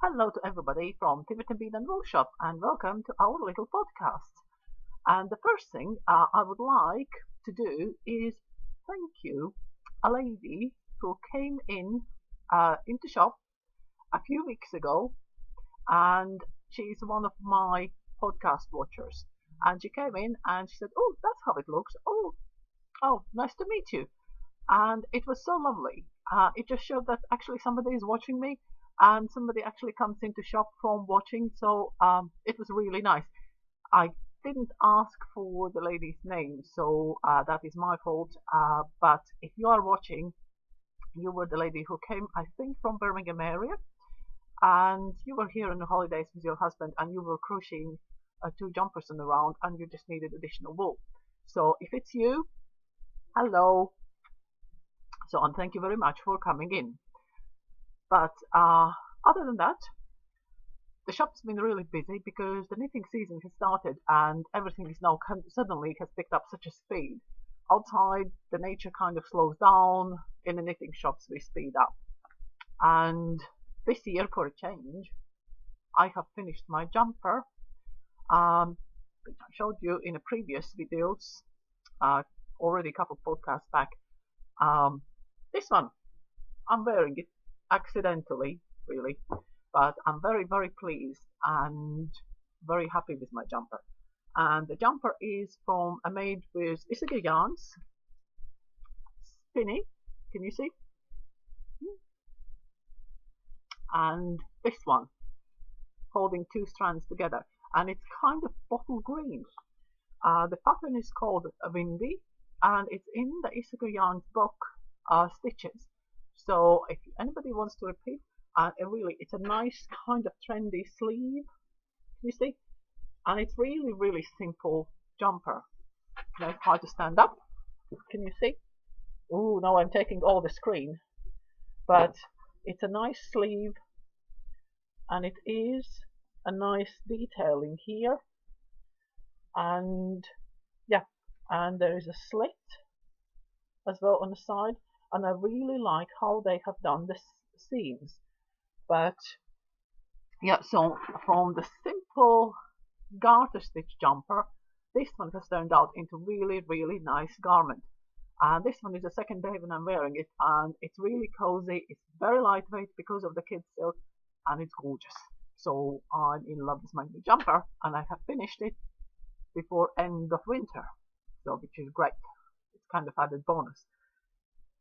Hello to everybody from Tiverton Bead and Wool Shop, and welcome to our little podcast. And the first thing I would like to do is thank you, a lady who came into shop a few weeks ago, and she's one of my podcast watchers. And she came in and she said, "Oh, that's how it looks. Oh, nice to meet you." And it was so lovely. It just showed that actually somebody is watching me, and somebody actually comes into shop from watching. So it was really nice. I didn't ask for the lady's name, so that is my fault. But if you are watching, you were the lady who came, I think, from Birmingham area, and you were here on the holidays with your husband, and you were crocheting two jumpers on the round, and you just needed additional wool. So if it's you, hello. So and thank you very much for coming in. But other than that, the shop's been really busy because the knitting season has started and everything is now suddenly has picked up such a speed. Outside, the nature kind of slows down. In the knitting shops, we speed up. And this year, for a change, I have finished my jumper, which I showed you in a previous videos, already a couple podcasts back. This one, I'm wearing it accidentally, really, but I'm very, very pleased and very happy with my jumper. And the jumper is made with Issachar yarns, spinny, can you see? And this one, holding two strands together, and it's kind of bottle green. The pattern is called Windy, and it's in the Issachar yarns book, Stitches. So if anybody wants to repeat, really, it's a nice kind of trendy sleeve, you see, and it's really, really simple jumper. Now it's hard to stand up. Can you see? Oh, now I'm taking all the screen, but it's a nice sleeve, and it is a nice detailing here, and yeah, and there is a slit as well on the side, and I really like how they have done the seams. But yeah, so from the simple garter stitch jumper, this one has turned out into really, really nice garment. And this one is the second day when I'm wearing it, and it's really cozy. It's very lightweight because of the kids silk, and it's gorgeous. So I'm in love with my new jumper, and I have finished it before end of winter, so which is great. It's kind of added bonus.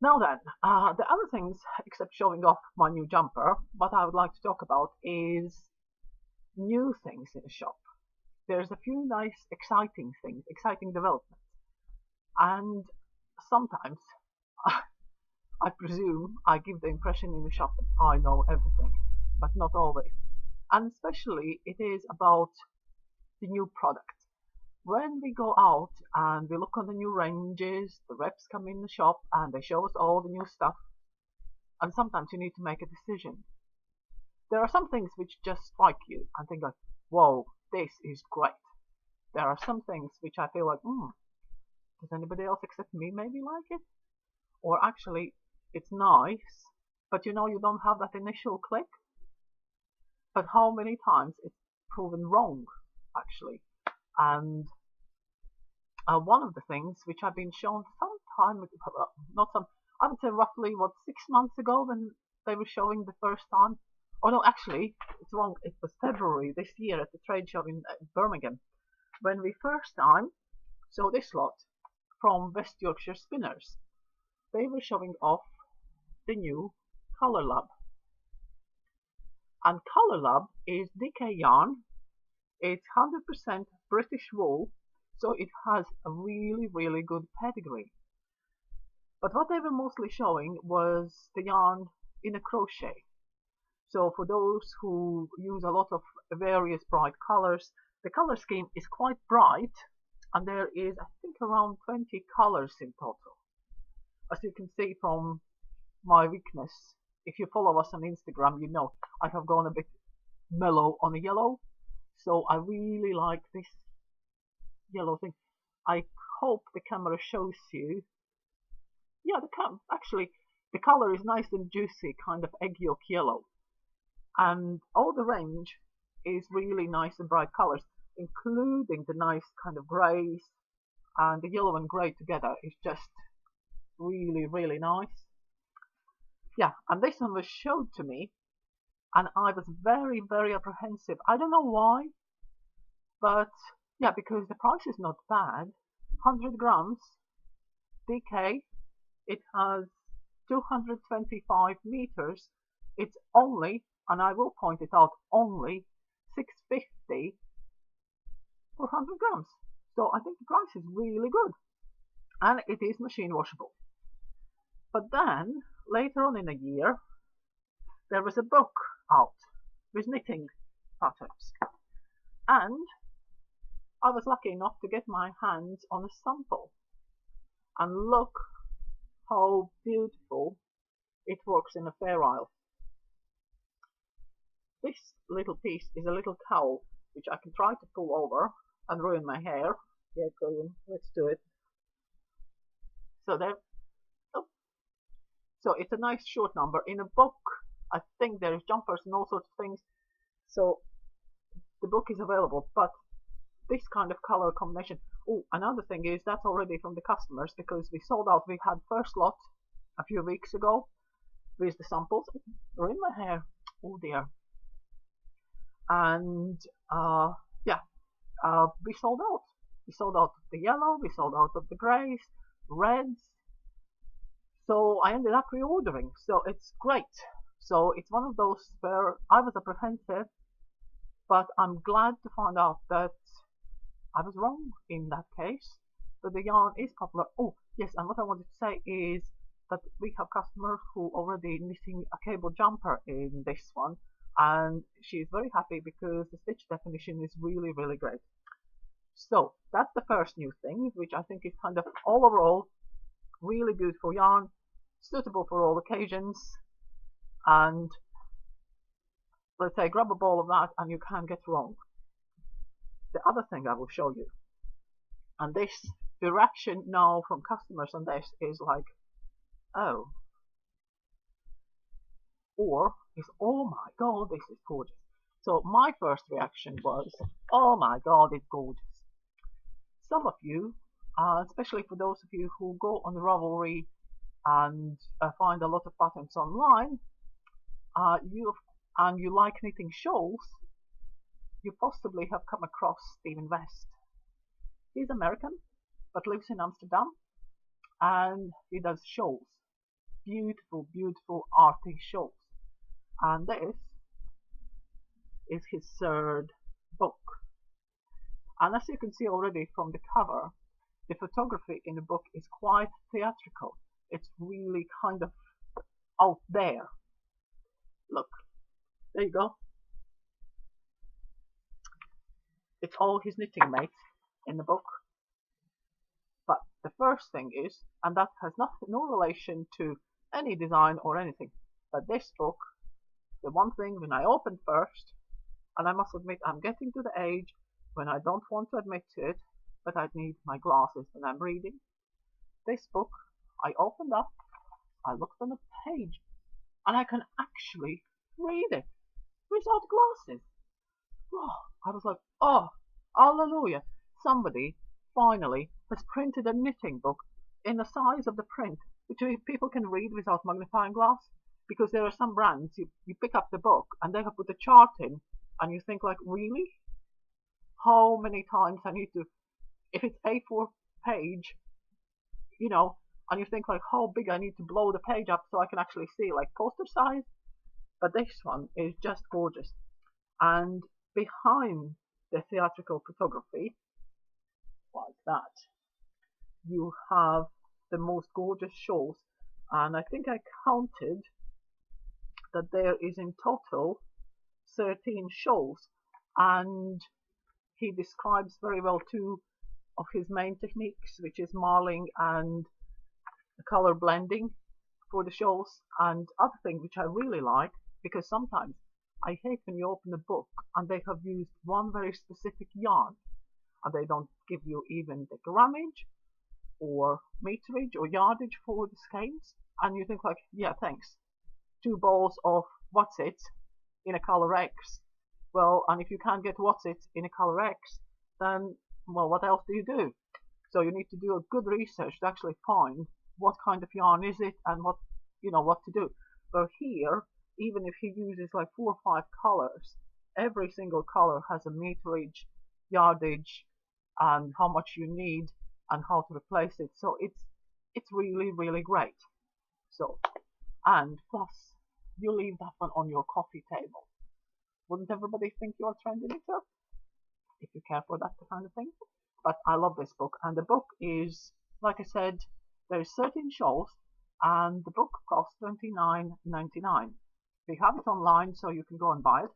Now then, the other things, except showing off my new jumper, what I would like to talk about is new things in the shop. There's a few nice, exciting things, exciting developments. And sometimes, I presume, I give the impression in the shop that I know everything, but not always. And especially, it is about the new product. When we go out and we look on the new ranges, the reps come in the shop and they show us all the new stuff. And sometimes you need to make a decision. There are some things which just strike you and think like, whoa, this is great. There are some things which I feel like, does anybody else except me maybe like it? Or actually, it's nice, but you don't have that initial click. But how many times it's proven wrong, actually. And one of the things which I've been shown some time, not some, I would say roughly 6 months ago when they were showing the first time. Oh no, actually, it's wrong. It was February this year at the trade show in Birmingham when we first time saw this lot from West Yorkshire Spinners. They were showing off the new Colour Lab. And Colour Lab is DK yarn. It's 100% British wool, so it has a really, really good pedigree. But what they were mostly showing was the yarn in a crochet. So for those who use a lot of various bright colors, the color scheme is quite bright, and there is, I think, around 20 colors in total. As you can see from my weakness, if you follow us on Instagram, you know I have gone a bit mellow on the yellow. So I really like this yellow thing. I hope the camera shows you. Yeah, actually the color is nice and juicy, kind of egg yolk yellow. and all the range is really nice and bright colors, including the nice kind of greys, and the yellow and grey together is just really, really nice. Yeah, and this one was showed to me, and I was very, very apprehensive. I don't know why, but yeah, because the price is not bad. 100 grams DK, it has 225 meters. It's only, and I will point it out, only 650 for 100 grams. So I think the price is really good, and it is machine washable. But then later on in the year, there was a book out with knitting patterns, and I was lucky enough to get my hands on a sample, and look how beautiful it works in a fair isle. This little piece is a little cowl which I can try to pull over and ruin my hair. Yeah, go on, let's do it. So there. Oh. So it's a nice short number. In a book, I think there's jumpers and all sorts of things. So the book is available, but this kind of color combination. Oh, another thing is that's already from the customers, because we sold out. We had first lot a few weeks ago with the samples. Ruin my hair. Oh dear. And yeah, we sold out. We sold out of the yellow, we sold out of the greys, reds. So I ended up reordering. So it's great. So it's one of those where I was apprehensive, but I'm glad to find out that I was wrong in that case. But the yarn is popular. Oh yes, and what I wanted to say is that we have customers who already knitting a cable jumper in this one, and she's very happy because the stitch definition is really, really great. So that's the first new thing, which I think is kind of all overall really beautiful yarn, suitable for all occasions, and let's say grab a ball of that and you can't get wrong. The other thing I will show you, and this, the reaction now from customers on this is like, oh, or is, oh my god, this is gorgeous. So my first reaction was, oh my god, it's gorgeous. Some of you, especially for those of you who go on Ravelry and find a lot of patterns online, you like knitting shawls, you possibly have come across Stephen West. He's American, but lives in Amsterdam, and he does shawls. Beautiful, beautiful arty shawls. And this is his third book. And as you can see already from the cover, the photography in the book is quite theatrical. It's really kind of out there. Look, there you go. It's all his knitting mates in the book. But the first thing is, and that has no relation to any design or anything, but this book, the one thing when I opened first, and I must admit I'm getting to the age when I don't want to admit to it, but I need my glasses when I'm reading. This book, I opened up, I looked on the page, and I can actually read it without glasses. Oh, I was like, oh, hallelujah. Somebody finally has printed a knitting book in the size of the print, which people can read without magnifying glass. Because there are some brands, you pick up the book and they have put a chart in, and you think like, really? How many times I need to, if it's A4 page, you know, and you think like how big I need to blow the page up so I can actually see like poster size. But this one is just gorgeous. And behind the theatrical photography, like that, you have the most gorgeous shawls. And I think I counted that there is in total 13 shawls. And he describes very well two of his main techniques, which is marling and color blending for the shawls. And other thing which I really like, because sometimes I hate when you open a book and they have used one very specific yarn and they don't give you even the grammage or meterage or yardage for the skeins, and you think like, yeah, thanks, 2 balls of what's it, in a color X. Well, and if you can't get what's it in a color X, then, well, what else do you do? So you need to do a good research to actually find what kind of yarn is it and what, what to do. But here, even if he uses like 4 or 5 colors, every single color has a meterage, yardage, and how much you need and how to replace it. So it's really, really great. So, and plus, you leave that one on your coffee table. Wouldn't everybody think you're a trendy knitter? If you care for that kind of thing. But I love this book, and the book is, like I said, there's 13 shawls, and the book costs $29.99. We have it online, so you can go and buy it,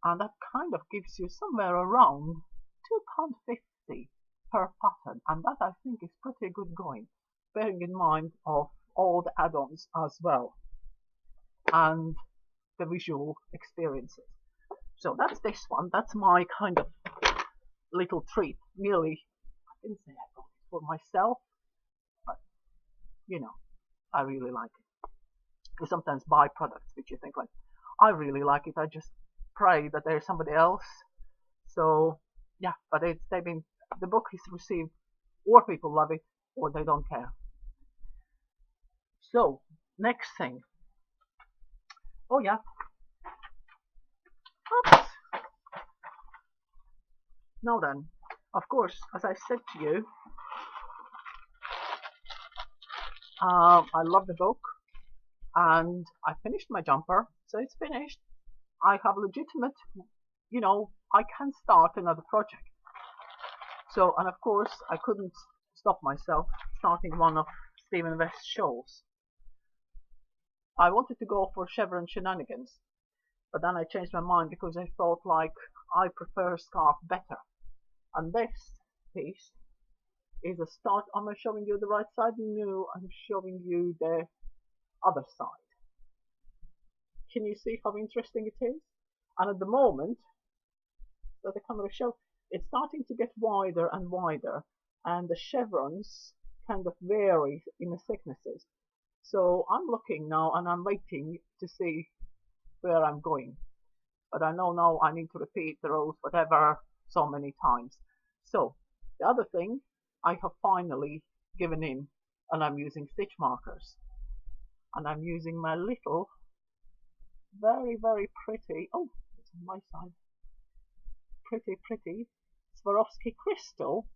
and that kind of gives you somewhere around £2.50 per pattern, and that I think is pretty good going, bearing in mind of all the add-ons as well, and the visual experiences. So that's this one. That's my kind of little treat. Nearly, I didn't say I got it for myself, but I really like it. You sometimes buy products which you think like, I really like it. I just pray that there's somebody else. So yeah, but the book is received, or people love it, or they don't care. So next thing. Oh yeah. Oops. Now then, of course, as I said to you, I love the book, and I finished my jumper, so it's finished. I have legitimate, I can start another project. So, and of course, I couldn't stop myself starting one of Stephen West's shawls. I wanted to go for chevron shenanigans, but then I changed my mind because I thought like I prefer scarf better. And this piece is a start. Am I showing you the right side? No, I'm showing you the other side. Can you see how interesting it is? And at the moment that the camera shows, it's starting to get wider and wider, and the chevrons kind of vary in the thicknesses. So I'm looking now and I'm waiting to see where I'm going. But I know now I need to repeat the rows, whatever, so many times. So the other thing, I have finally given in, and I'm using stitch markers. And I'm using my little, very, very pretty, oh, it's on my side, pretty Swarovski crystal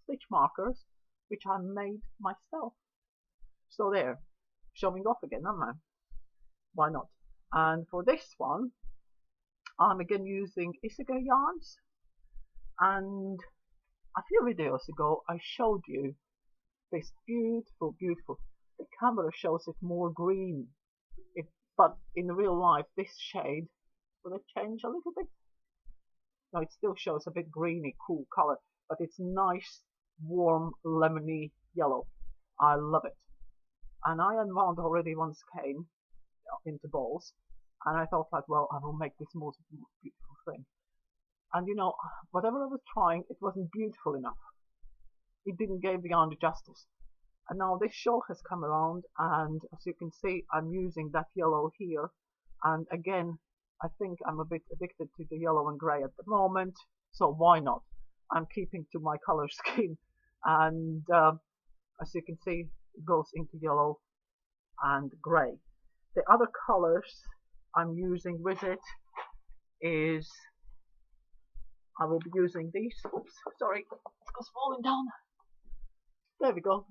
stitch markers, which I made myself. So there, showing off again, am I? Why not? And for this one, I'm again using Issachar yarns, and a few videos ago I showed you this beautiful, the camera shows it more green, but in real life this shade, will it change a little bit? No, it still shows a bit greeny, cool color, but it's nice, warm, lemony yellow. I love it. And I unwound already once came into balls, and I thought like, well, I will make this most beautiful thing. And whatever I was trying, it wasn't beautiful enough. It didn't give the yarn the justice. And now this shawl has come around, and as you can see, I'm using that yellow here. And again, I think I'm a bit addicted to the yellow and grey at the moment, so why not? I'm keeping to my color scheme, and as you can see, it goes into yellow and grey. The other colors I'm using with it is, I will be using these. Oops, sorry, it was falling down. There we go.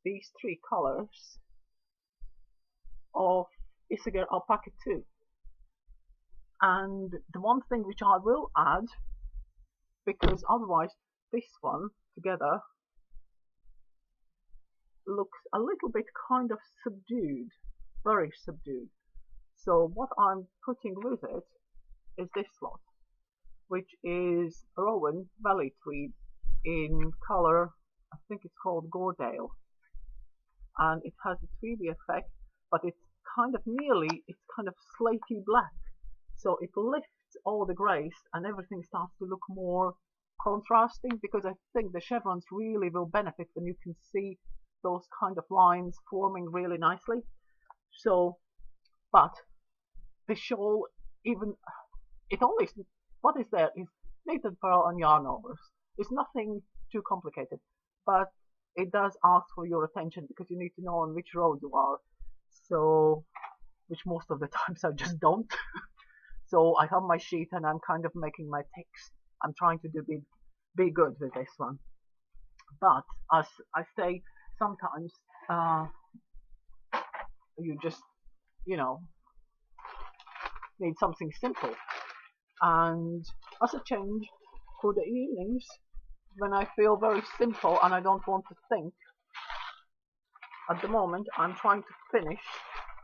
These 3 colors of Issachar Alpaca 2. And the one thing which I will add, because otherwise this one together looks a little bit kind of subdued, very subdued. So what I'm putting with it is this lot, which is Rowan Valley Tweed in color, I think it's called Goredale. And it has a tweedy effect, but it's kind of slaty black. So it lifts all the grays and everything starts to look more contrasting, because I think the chevrons really will benefit when you can see those kind of lines forming really nicely. So, but the shawl, even it only what is there is knitted pearl and yarn overs. It's nothing too complicated, but it does ask for your attention because you need to know on which road you are. So, which most of the times I just don't. So I have my sheet and I'm kind of making my ticks. I'm trying to be good with this one. But as I say, sometimes you just, you know, need something simple. And as a change for the evenings, when I feel very simple and I don't want to think, at the moment I'm trying to finish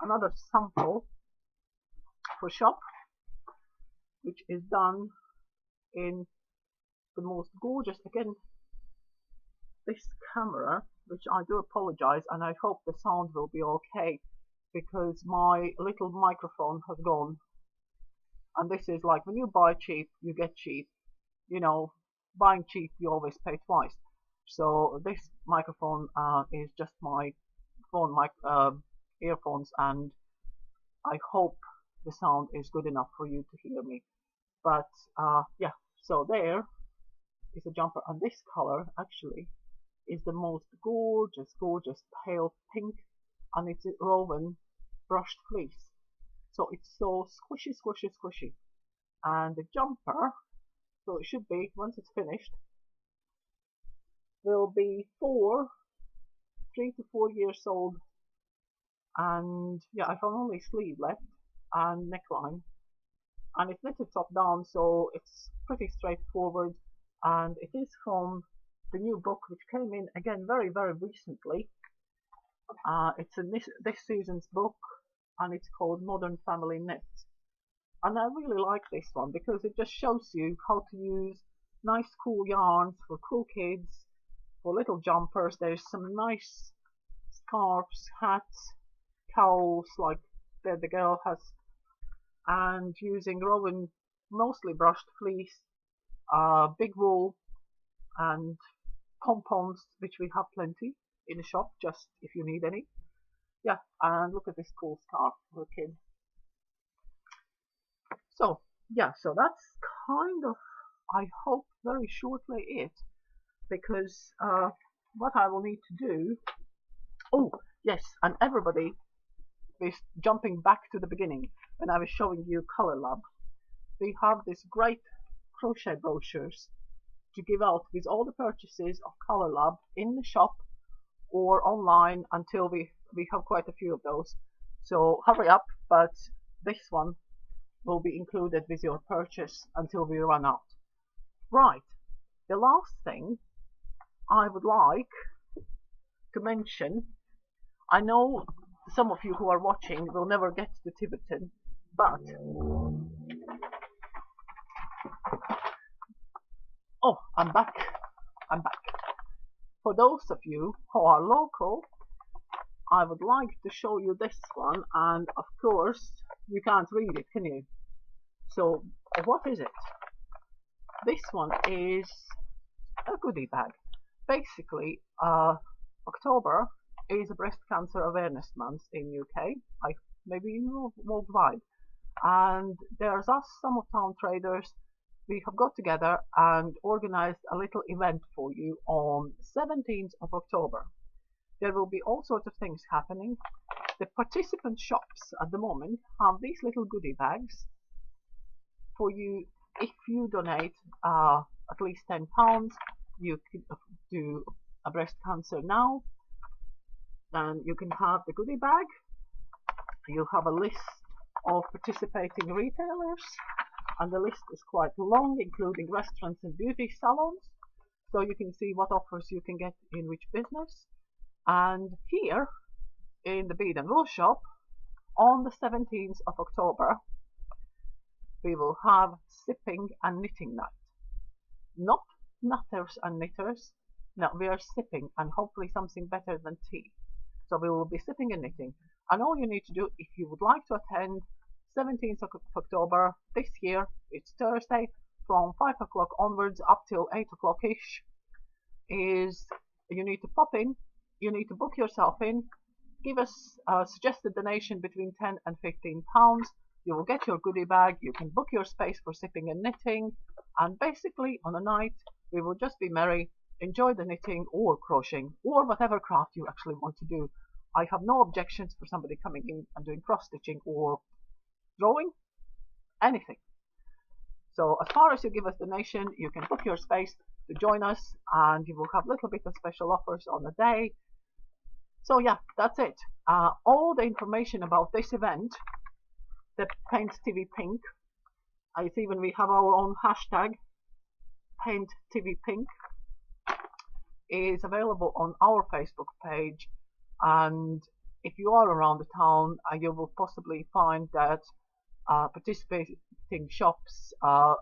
another sample for shop, which is done in the most gorgeous, again, this camera, which I do apologize, and I hope the sound will be okay, because my little microphone has gone. And this is like, when you buy cheap, you get cheap. You know, buying cheap, you always pay twice. So this microphone is just my phone, earphones, and I hope the sound is good enough for you to hear me. But yeah, so there is a jumper, and this color actually is the most gorgeous, gorgeous pale pink, and it's a woven brushed fleece. So it's so squishy, squishy, squishy. And the jumper, so it should be, once it's finished, will be 3 to 4 years old. And yeah, I have only sleeve left and neckline. And it's knitted top down, so it's pretty straightforward. And it is from the new book, which came in again very, very recently. It's this season's book, and it's called Modern Family Knits. And I really like this one because it just shows you how to use nice cool yarns for cool kids, for little jumpers. There's some nice scarves, hats, cowls like the girl has, and using woven, mostly brushed fleece, big wool, and pom-poms, which we have plenty in the shop, just if you need any. Yeah, and look at this cool scarf for a kid. So yeah, so that's kind of, I hope, very shortly it, because what I will need to do, oh yes, and everybody is jumping back to the beginning when I was showing you Color Lab. We have this great crochet brochures to give out with all the purchases of Color Lab in the shop or online until we have quite a few of those. So hurry up, but this one will be included with your purchase until we run out. Right, the last thing I would like to mention, I know some of you who are watching will never get to Tiverton, but oh, I'm back. For those of you who are local, I would like to show you this one, and of course you can't read it, can you? So what is it? This one is a goodie bag. Basically, October is a breast cancer awareness month in UK, maybe worldwide, and there's us, some of Town Traders. We have got together and organized a little event for you on 17th of October. There will be all sorts of things happening. The participant shops at the moment have these little goodie bags for you. If you donate at least £10, you can do a breast cancer now, then you can have the goodie bag. You have a list of participating retailers, and the list is quite long, including restaurants and beauty salons, so you can see what offers you can get in which business. And here in the Bead and Wool shop on the 17th of October we will have sipping and knitting night. Not nutters and knitters, no, we are sipping, and hopefully something better than tea. So we will be sipping and knitting, and all you need to do if you would like to attend 17th of October this year, it's Thursday, from 5 o'clock onwards up till 8 o'clock ish, is you need to pop in, you need to book yourself in, give us a suggested donation between £10 and £15, You will get your goodie bag, you can book your space for sipping and knitting, and basically on a night we will just be merry, enjoy the knitting or crocheting or whatever craft you actually want to do. I have no objections for somebody coming in and doing cross stitching or drawing, anything. So as far as you give us donation, you can book your space to join us, and you will have a little bit of special offers on the day. So yeah, that's it. All the information about this event, the Paint TV Pink, it's even we have our own hashtag, Paint TV Pink, is available on our Facebook page. And if you are around the town, you will possibly find that participating shops are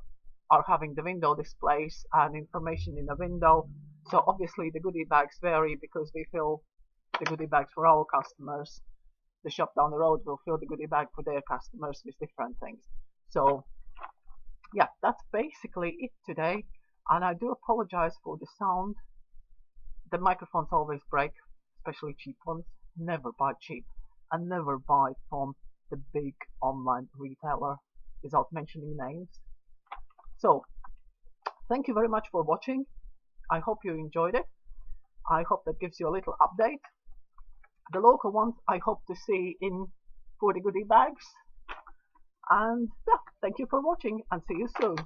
having the window displays and information in the window. So obviously the goodie bags vary because we fill the goodie bags for our customers. The shop down the road will fill the goodie bag for their customers with different things. So yeah, that's basically it today. And I do apologize for the sound. The microphones always break, especially cheap ones. Never buy cheap, and never buy from the big online retailer without mentioning names. So thank you very much for watching. I hope you enjoyed it. I hope that gives you a little update. The local ones I hope to see in for the goodie bags. And yeah, thank you for watching, and see you soon.